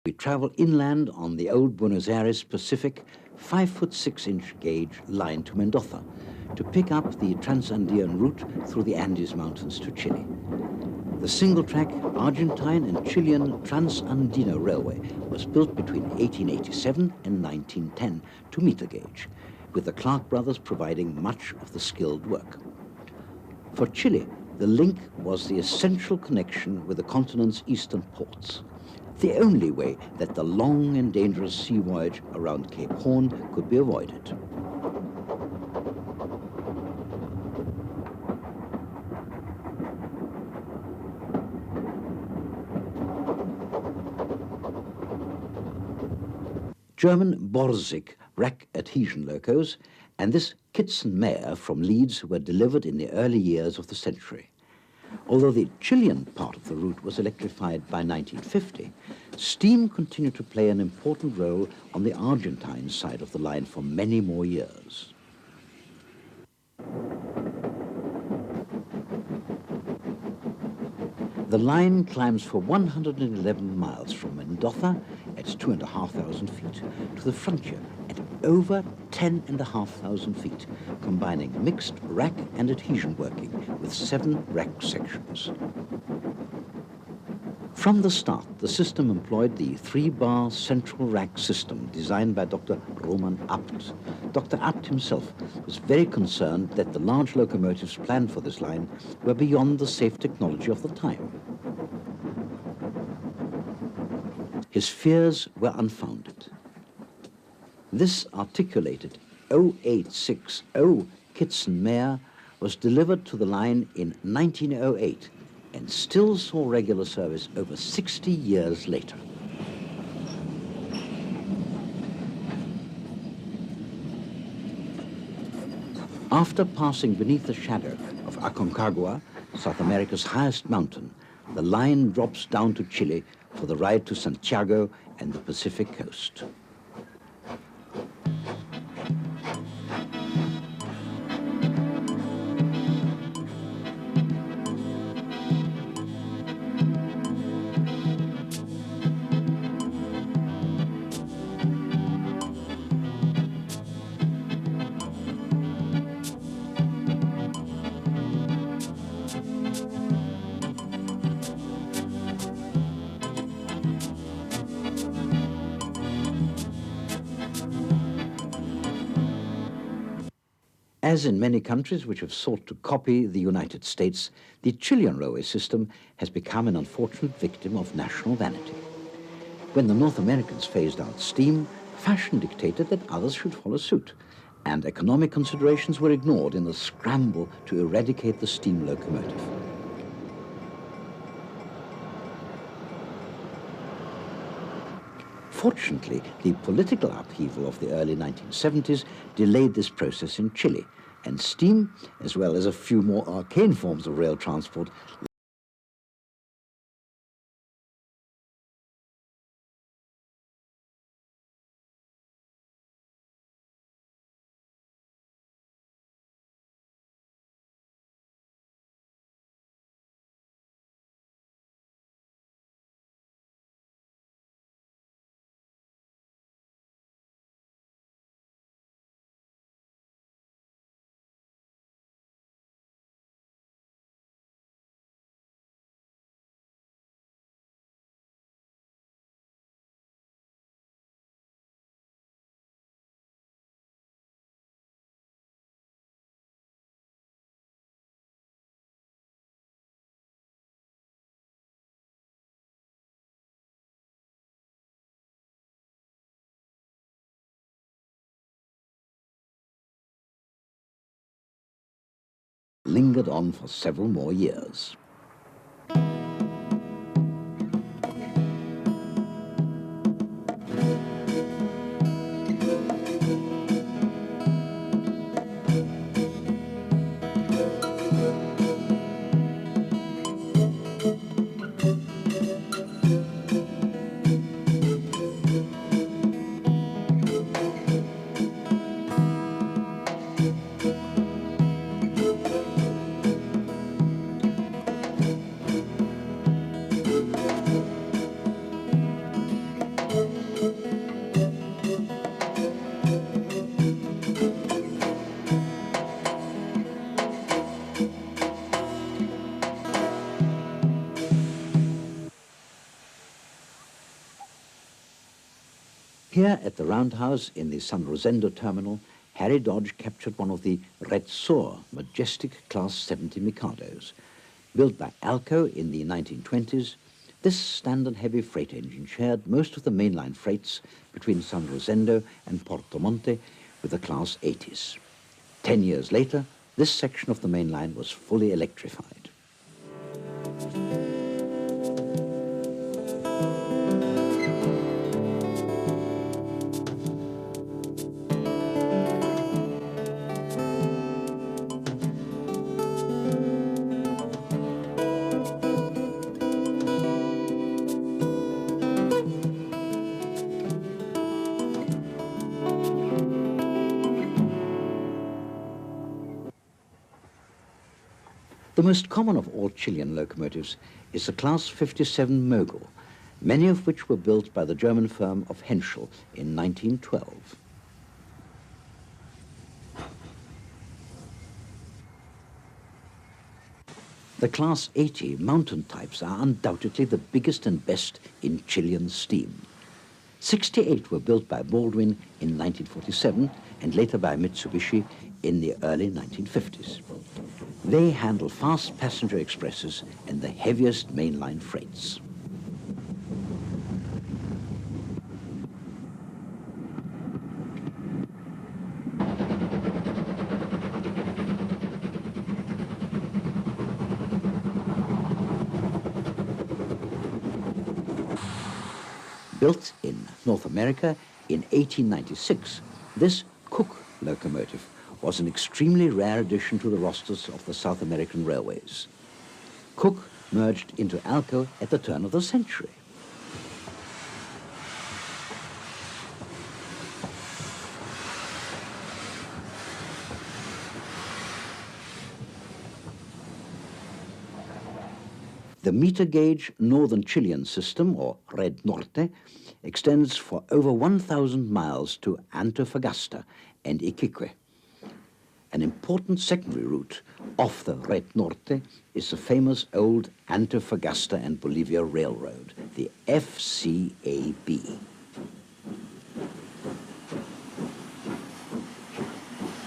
We travel inland on the old Buenos Aires Pacific 5-foot 6-inch gauge line to Mendoza to pick up the Transandean route through the Andes Mountains to Chile. The single-track Argentine and Chilean Transandino Railway was built between 1887 and 1910 to meter gauge, with the Clark brothers providing much of the skilled work. For Chile, the link was the essential connection with the continent's eastern ports, the only way that the long and dangerous sea voyage around Cape Horn could be avoided. German Borsig rack adhesion locos and this Kitson-Meyer from Leeds were delivered in the early years of the century. Although the Chilean part of the route was electrified by 1950, steam continued to play an important role on the Argentine side of the line for many more years. The line climbs for 111 miles from Mendoza at 2,500 feet to the frontier at over 10,500 feet, combining mixed rack and adhesion working with 7 rack sections. From the start, the system employed the 3-bar central rack system designed by Dr. Roman Abt. Dr. Abt himself was very concerned that the large locomotives planned for this line were beyond the safe technology of the time. His fears were unfounded. This articulated 0860 Kitson-Meyer was delivered to the line in 1908 and still saw regular service over 60 years later. After passing beneath the shadow of Aconcagua, South America's highest mountain, the line drops down to Chile for the ride to Santiago and the Pacific coast. As in many countries which have sought to copy the United States, the Chilean railway system has become an unfortunate victim of national vanity. When the North Americans phased out steam, fashion dictated that others should follow suit, and economic considerations were ignored in the scramble to eradicate the steam locomotive. Fortunately, the political upheaval of the early 1970s delayed this process in Chile, and steam, as well as a few more arcane forms of rail transport, lingered on for several more years. Here at the Roundhouse in the San Rosendo terminal, Harry Dodge captured one of the Red Soar majestic Class 70 Mikados. Built by Alco in the 1920s, this standard heavy freight engine shared most of the mainline freights between San Rosendo and Porto Monte with the Class 80s. 10 years later, this section of the main line was fully electrified. The most common of all Chilean locomotives is the Class 57 Mogul, many of which were built by the German firm of Henschel in 1912. The Class 80 mountain types are undoubtedly the biggest and best in Chilean steam. 68 were built by Baldwin in 1947 and later by Mitsubishi in the early 1950s. They handle fast passenger expresses and the heaviest mainline freights. Built in North America in 1896, this Cook locomotive was an extremely rare addition to the rosters of the South American railways. Cook merged into Alco at the turn of the century. The meter gauge Northern Chilean system, or Red Norte, extends for over 1,000 miles to Antofagasta and Iquique. An important secondary route off the Red Norte is the famous old Antofagasta and Bolivia Railroad, the FCAB.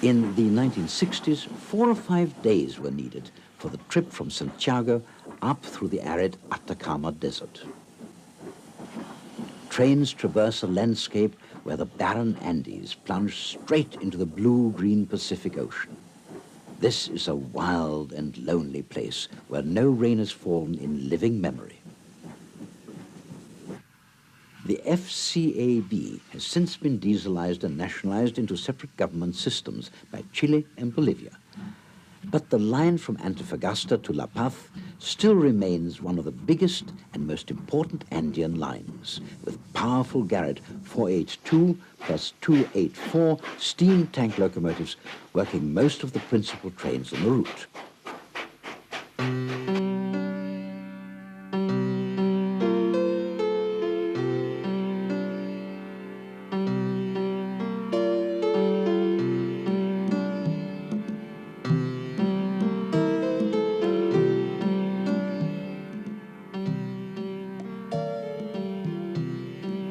In the 1960s, 4 or 5 days were needed for the trip from Santiago up through the arid Atacama Desert. Trains traverse a landscape where the barren Andes plunge straight into the blue-green Pacific Ocean. This is a wild and lonely place where no rain has fallen in living memory. The FCAB has since been dieselized and nationalized into separate government systems by Chile and Bolivia. But the line from Antofagasta to La Paz still remains one of the biggest and most important Andean lines, with powerful Garrett 482 plus 284 steam tank locomotives working most of the principal trains on the route.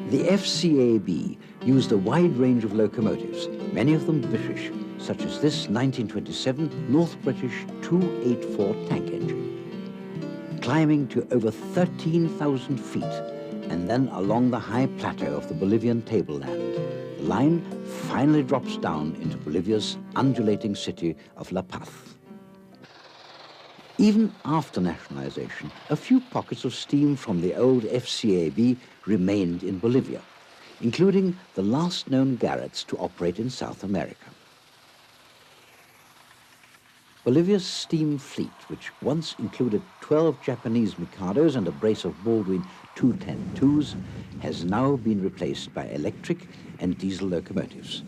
The FCAB used a wide range of locomotives, many of them British, such as this 1927 North British 284 tank engine. Climbing to over 13,000 feet and then along the high plateau of the Bolivian tableland, the line finally drops down into Bolivia's undulating city of La Paz. Even after nationalization, a few pockets of steam from the old FCAB remained in Bolivia, including the last known Garretts to operate in South America. Bolivia's steam fleet, which once included 12 Japanese Mikados and a brace of Baldwin 210-2s, has now been replaced by electric and diesel locomotives.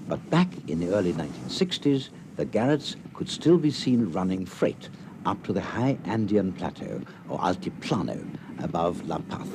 But back in the early 1960s, the Garretts could still be seen running freight up to the high Andean plateau, or Altiplano, above La Paz.